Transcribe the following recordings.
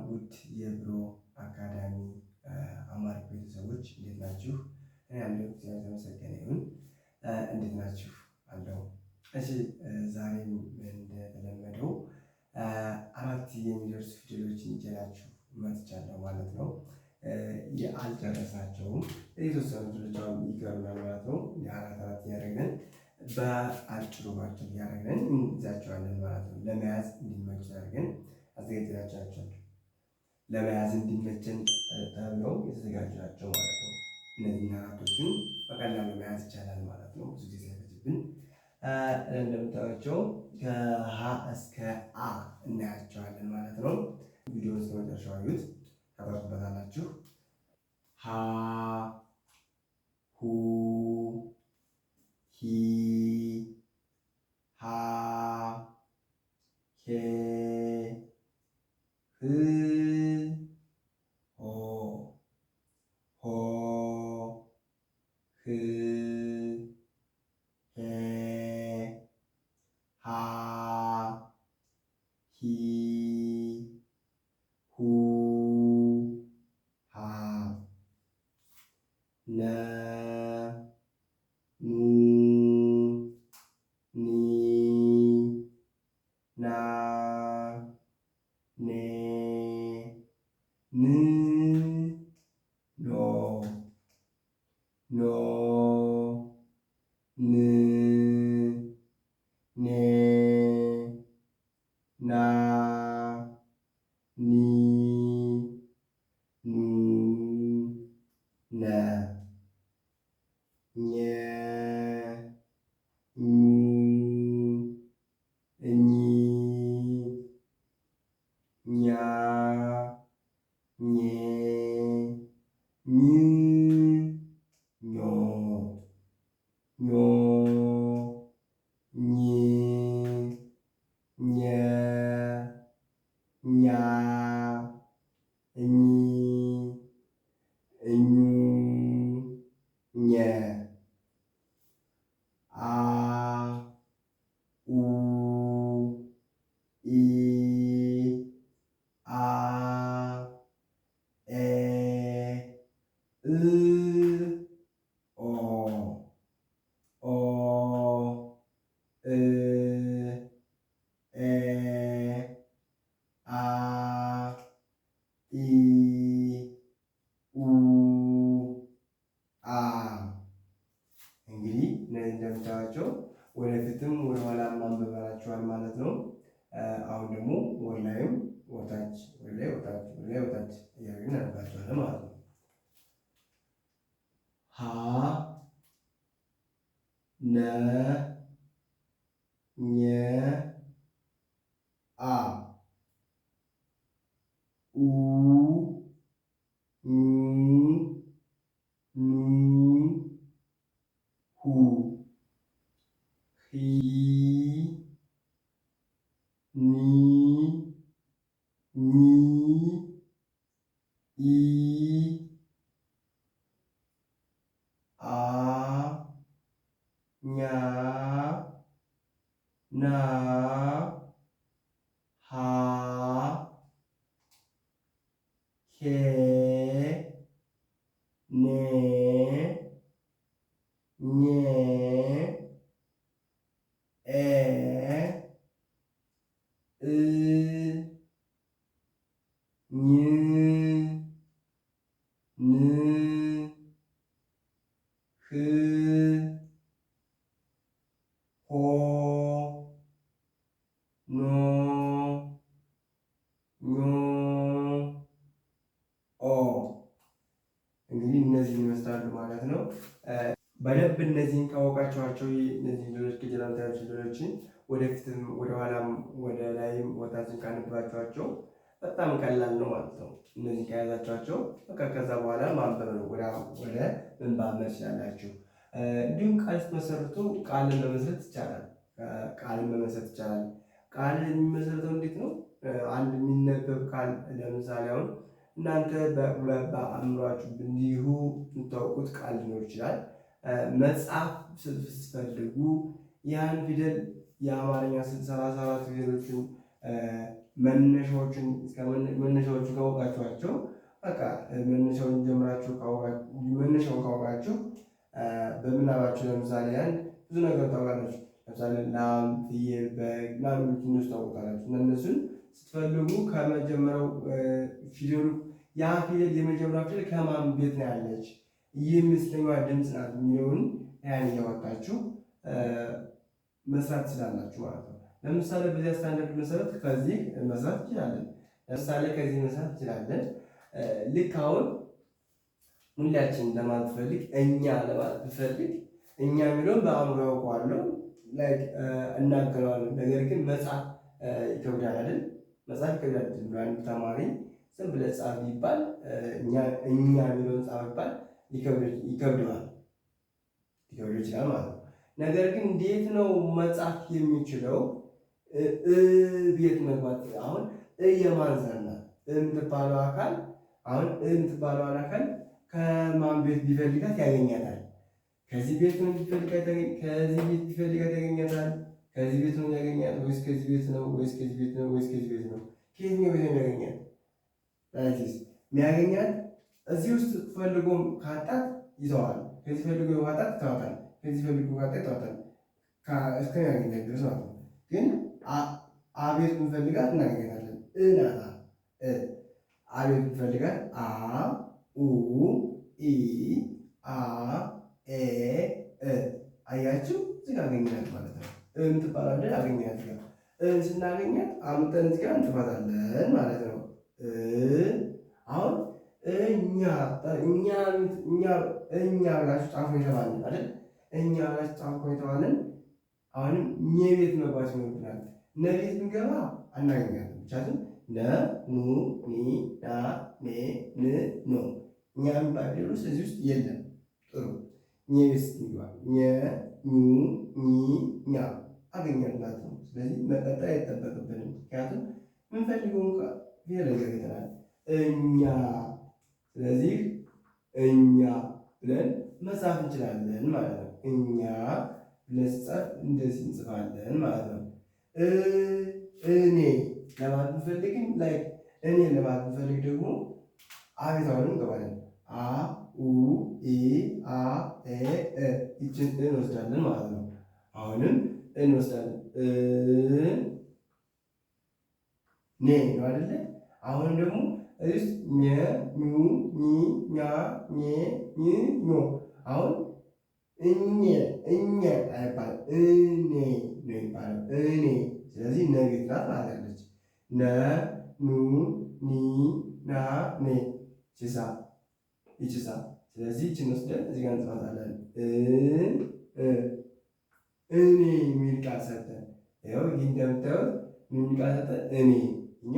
ውድ የብሮ አካዳሚ አማሪክ ቤተሰቦች እንዴት ናችሁ? እኔ ያለው እግዚአብሔር የተመሰገነ ይሁን። እንዴት ናችሁ? አለው። እሺ ዛሬም እንደተለመደው አራት የሚደርሱ ፊደሎችን ይዤላችሁ መጥቻለሁ ማለት ነው። አልጨረስናቸውም፣ የተወሰኑ ፊደሎች ይቀሩናል ማለት ነው። አራት እያደረግን በአጭሩ ባጭሩ እያደረግን እንይዛቸዋለን ማለት ነው። ለመያዝ እንዲመች አድርገን አዘጋጅተናቸው ለመያዝ እንዲመችን ተብለው የተዘጋጁ ናቸው ማለት ነው። እነዚህ አራቶችን በቀላሉ መያዝ ይቻላል ማለት ነው። ብዙ ጊዜ አይፈጅብን። እንደምታዩቸው ከሀ እስከ አ እናያቸዋለን ማለት ነው። ቪዲዮ እስከ መጨረሻው አዩት፣ ታተርፉበታላችሁ። ሀ ሁ ሂ ሃ ሄ ህ ሆ ሆ ህ ሄ ሃ ሂ ሁ ሃ ነ ኑ ኒ ና ኔ ን ኖ ኖ ን ኔ ና ኒ ኑ ነ ኘ ኙ እኚ ኛ ኜ ኝ ኞ ኞ ኝ ኘ ኛ እኚ እኙ ኘ አ ኡ ኢ አ ኤ እ ኦ ኦ እ ኤ አ ኢ ኡ አ። እንግዲህ እነዚህ እንደምታዩቸው ወደፊትም ወደ ኋላም ማንበባቸዋል ማለት ነው። አሁን ደግሞ ወደ ላይም ወታች ወደ ላይ ወታች ወደ ላይ ወታች እያደረግን እናነባቸዋለን ማለት ነው። ሀ ነ ኘ አ ኡ ኙ ኑ ሁ ሂ ኒ ኚ ኢ አ ኛ ና ሃ ሄ ኔ ኜ ኤ እ ኝ ን ህ ሆ ኖ ኞ ኦ። እንግዲህ እነዚህን ይመስላሉ ማለት ነው። በደንብ እነዚህን ካወቃችኋቸው እነዚህ ፊደሎች ከጀላምታዮች ፊደሎችን ወደፊትም ወደኋላም ወደ ላይም ወታችን ካነበባችኋቸው በጣም ቀላል ነው ማለት ነው። እነዚህ ከያዛችኋቸው በቃ ከዛ በኋላ ማንበብ ነው። ወደ ምንባብ ትችላላችሁ። እንዲሁም ቃል ስትመሰርቱ ቃልን መመስረት ይቻላል። ቃልን መመስረት ይቻላል። ቃል የሚመሰረተው እንዴት ነው? አንድ የሚነበብ ቃል ለምሳሌ አሁን እናንተ በአእምሯችሁ እንዲሁ የምታውቁት ቃል ሊኖር ይችላል። መጽሐፍ ስትፈልጉ ያን ፊደል የአማርኛ 34 ፊደሎችን መነሻዎቹን ካወቃችኋቸው በቃ መነሻውን ጀምራችሁ መነሻውን ካወቃችሁ በምናባችሁ ለምሳሌ አንድ ብዙ ነገር ታውቃላችሁ። ለምሳሌ ላም፣ ፍየል፣ በግ ምናምን እነሱ ታውቃላችሁ። እና እነሱን ስትፈልጉ ከመጀመሪያው ፊደሉ ያ ፊደል የመጀመሪያው ፊደል ከማን ቤት ነው ያለች የምስለኛዋ ድምፅ ናት የሚለውን ያን እያወጣችሁ መስራት ትችላላችሁ ማለት ነው። ለምሳሌ በዚያ ስታንዳርድ መሰረት ከዚህ መስራት እንችላለን። ለምሳሌ ከዚህ መስራት እንችላለን። ልክ አሁን ሁላችን ለማለት ፈልግ እኛ ለማለት ብፈልግ እኛ የሚለውን በአእምሮ ያውቀዋለሁ እናገረዋለን። ነገር ግን መጽሐፍ ይከብዳል አይደል? መጽሐፍ ይከብዳል። አንድ ተማሪ ዝም ብለህ ጻፍ ቢባል እኛ የሚለውን ጻፍ ቢባል ይከብደዋል፣ ሊከብደው ይችላል ማለት ነው። ነገር ግን እንዴት ነው መጻፍ የሚችለው? ቤት መግባት አሁን የማን ዘር ናት? የምትባለው አካል አሁን የምትባለውን አካል ከማን ቤት ቢፈልጋት ያገኛታል? ከዚህ ቤት ነው ቢፈልጋት ያገኛታል? ከዚህ ቤት ነው ያገኛት ወይስ ከዚህ ቤት ነው ወይስ ከዚህ ቤት ነው ወይስ ከዚህ ቤት ነው? ከየትኛው ቤት ነው ያገኛት? የሚያገኛት እዚህ ውስጥ ፈልጎም ካጣት ይተዋል። ከዚህ ፈልጎ ካጣት ይተዋታል። ከዚህ ፈልጎ ካጣት ይተዋታል እስከሚያገኛት ድረስ ማለት ነው። ግን አቤት ብንፈልጋት እናገኛታለን። እናታ አቤት ብንፈልጋት ኡ ኢ አ ኤ አያችሁ፣ እዚህ ጋር አገኘናት ማለት ነው። ትባላለች አገኘናት ጋር ስናገኛት አምጠን እዚህ ጋር እንጥፋታለን ማለት ነው። አሁን እኛ ብላችሁ ጻፉ የተባልን አይደል? እኛ ብላችሁ ጻፉ የተባልን አሁንም የቤት መግባት ይኖርብናል። ነቤት ብንገባ አናገኛትም። ምክንያቱም ነ ኑ ኒ ና ኔ ን ኖ እኛ የሚባል ፊደል ውስጥ እዚህ ውስጥ የለም። ጥሩ ቤት ስትገባ ኘ ኙ ኒ ኛ አገኘናት ነው። ስለዚህ መቀጠል አይጠበቅብንም። ምክንያቱም የምንፈልገውን ፊደል ገኝተናል እኛ። ስለዚህ እኛ ብለን መጻፍ እንችላለን ማለት ነው። እኛ ብለን ስጻፍ እንደዚህ እንጽፋለን ማለት ነው። እኔ ለማለት ብንፈልግም እኔ ለማለት ብንፈልግ ደግሞ አቤታውን እንገባለን። አ ኡ ኢ አ ኤ እ ይችን እንወስዳለን ማለት ነው። አሁንም እንወስዳለን ኔ ነው አይደለ? አሁንም ደግሞ እስ ኘ ኙ ኒ ኛ ኘ ኝ ኞ አሁን እኘ አይባልም እኔ ነው ይባላል። እኔ ስለዚህ ነቤት ናት ማለት ያለች ነ ኑ ኒ ና ኔ ይችሳ። ስለዚህ ይችን ወስደን እዚህ ጋር እንጽፋታለን። እኔ የሚል ቃል ሰጠን። ይኸው ይህ እንደምታዩት የሚል ቃል ሰጠን። እኛ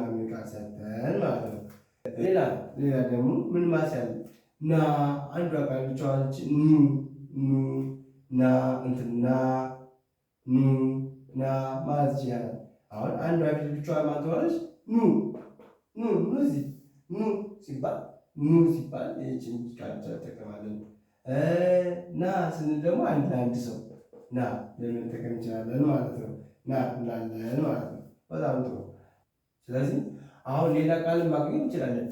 የሚል ቃል ሰጠን ማለት ነው። ሌላ ደግሞ ምን ማስያል ና አንዷ ቃል ብቻዋን ኑ ና እንትና ኑ ና ማለት ይችላል። አሁን አንዷ ፊደል ብቻዋን ማለት ሆነች እዚህ ኑ ሲባል ይህችን ቃል እንጠቀማለን። ና ስንል ደግሞ አንድ ለአንድ ሰው ና ልንጠቀም እንችላለን ማለት ነው። ና እንላለን ማለት ነው። በጣም ጥሩ። ስለዚህ አሁን ሌላ ቃል ማግኘት እንችላለን።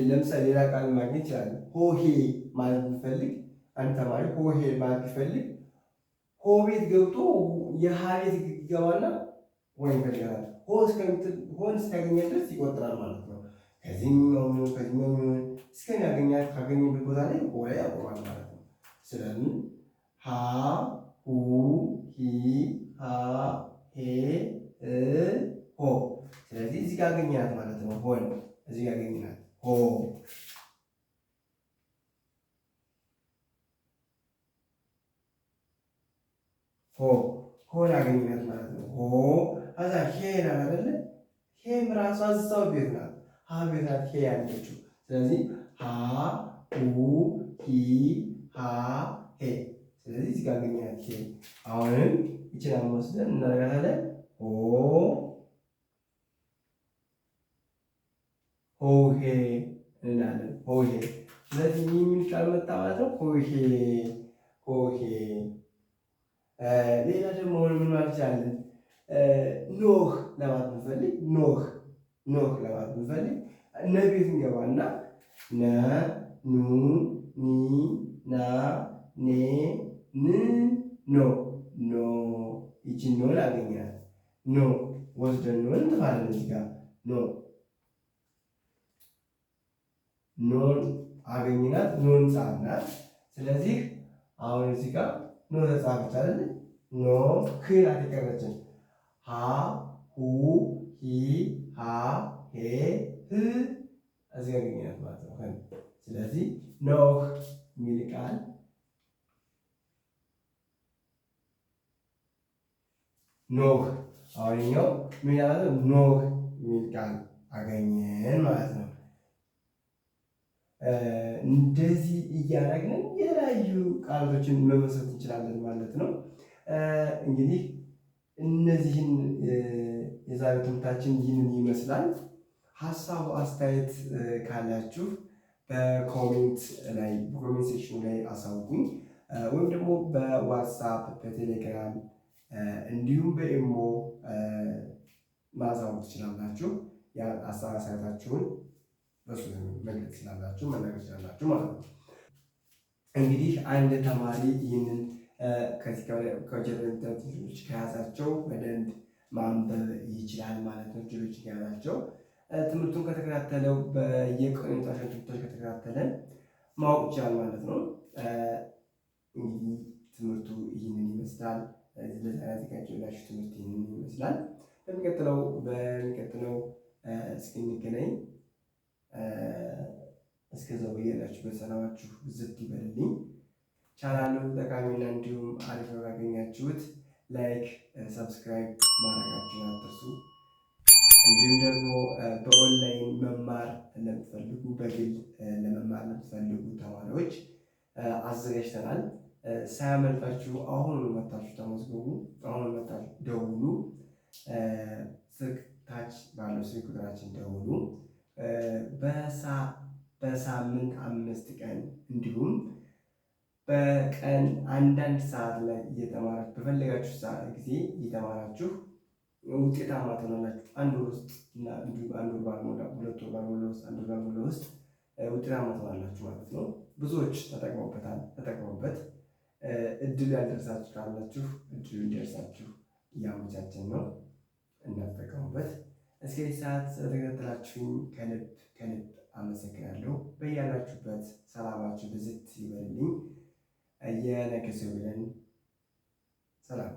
ለምሳሌ ሌላ ቃል ማግኘት እንችላለን። ሆሄ ማለት ብንፈልግ አንድ ተማሪ ሆሄ ማለት ቢፈልግ ሆ ቤት ገብቶ የሀ ቤት ይገባና ወይ ይፈልጋል። ሆን እስካገኘ ድረስ ይቆጥራል ማለት ነው። ከዚህኛው እስከሚያገኛት ካገኘበት ቦታ ላይ ሆ ላይ ያቆማል ማለት ነው። ስለዚህ ሀ ሁ ሂ ሃ ሄ ሆ። ስለዚህ እዚህ ጋር አገኘናት ማለት ነው። ሆን እዚህ ጋር አገኘናት ሆ። ሆን አገኘናት ማለት ነው። ሆ ከዛ ሄ ናት አይደለ? ሄም ራሷ እዛው ቤት ናት። ሀ ቤት ናት ሄ ያለችው። ስለዚህ ሀ ሁ ሂ ሃ ሄ። ስለዚህ እዚህ ጋር አገኘናት ሄ። አሁንም ይችላል ወስደን እናደርጋታለን ሆሄ እንላለን። ሆሄ። ስለዚህ የሚል ቃል መጣ ማለት ነው። ሆሄ። ሌላ ደግሞ ምን ማለት ይቻላል? ኖህ ለማለት ብንፈልግ ኖህ ለማለት ብንፈልግ ነቤት እንገባና ነ ኑ ኒ ና ኔ ን ኖ ኖ ይችን ኖን አገኘናት። ኖ ወስደን ኖን እንጥፋለን። እዚህ ጋር ኖን አገኘናት። ኖን ጻፍናት። ስለዚህ አሁን እዚህ ጋር ኖ ተጻፈች አይደል? ኖ ህ ናት የቀረችን። ሀ ሁ ሂ ሃ ሄ ህ እዚህ ጋር አገኘናት ማለት ነው። ስለዚህ ኖህ የሚል ቃል ኖህ አሁንኛው ምን ያለ ኖህ የሚል ቃል አገኘን ማለት ነው። እንደዚህ እያደረግን የተለያዩ ቃላቶችን መመስረት እንችላለን ማለት ነው። እንግዲህ እነዚህን የዛሬው ትምህርታችን ይህንን ይመስላል። ሀሳቡ አስተያየት ካላችሁ በኮሜንት ሴክሽኑ ላይ አሳውቁኝ፣ ወይም ደግሞ በዋትሳፕ በቴሌግራም እንዲሁም በኢሞ ማሳወቅ ትችላላችሁ። አስተያየታችሁን በሱ መግለጽ ትችላላችሁ፣ መናገር ትችላላችሁ ማለት ነው። እንግዲህ አንድ ተማሪ ይህንን ከዚህ ከጀርመን ከያዛቸው በደንብ ማንበብ ይችላል ማለት ነው። ጅሎች ከያዛቸው ትምህርቱን ከተከታተለው በየቀኑ የምታሻቸው ትምህርቶች ከተከታተለ ማወቅ ይችላል ማለት ነው። እንግዲህ ትምህርቱ ይህንን ይመስላል። ያዘጋጀሁላችሁ ትምህርት ይህንን ይመስላል። በሚቀጥለው እስክንገናኝ እስከዛው በያላችሁበት ሰላማችሁ ብዝት ይበልልኝ። ቻናሉ ጠቃሚና እንዲሁም አሪፍ ነው ያገኛችሁት ላይክ፣ ሰብስክራይብ ማድረጋችሁን አትርሱ። እንዲሁም ደግሞ በኦንላይን መማር ለምትፈልጉ በግል ለመማር ለምትፈልጉ ተማሪዎች አዘጋጅተናል። ሳያመልጣችሁ አሁን መታችሁ ተመዝገቡ። አሁን መታችሁ ደውሉ። ስልክ ታች ባለው ስልክ ቁጥራችን ደውሉ። በሳምንት 5 ቀን እንዲሁም በቀን አንዳንድ ሰዓት ላይ እየተማራችሁ በፈለጋችሁ ሰዓት ጊዜ እየተማራችሁ ውጤታማ ትሆናላችሁ። አንድ ወር ውስጥ እና እንዲሁም አንድ ወር ባልሞላ 2 ወር ባልሞላ ውስጥ 1 ወር ባልሞላ ውስጥ ውጤታማ ትሆናላችሁ ማለት ነው። ብዙዎች ተጠቅመውበት እድል ያልደረሳችሁ ካላችሁ እድሉ እንዲደርሳችሁ እያመቻቸን ነው። እናጠቀሙበት። እስከዚህ ሰዓት ስለተከታተላችሁኝ ከልብ አመሰግናለሁ። በያላችሁበት ሰላማችሁ ብዝት ይበልልኝ። የነገ ሰው ይበለን። ሰላም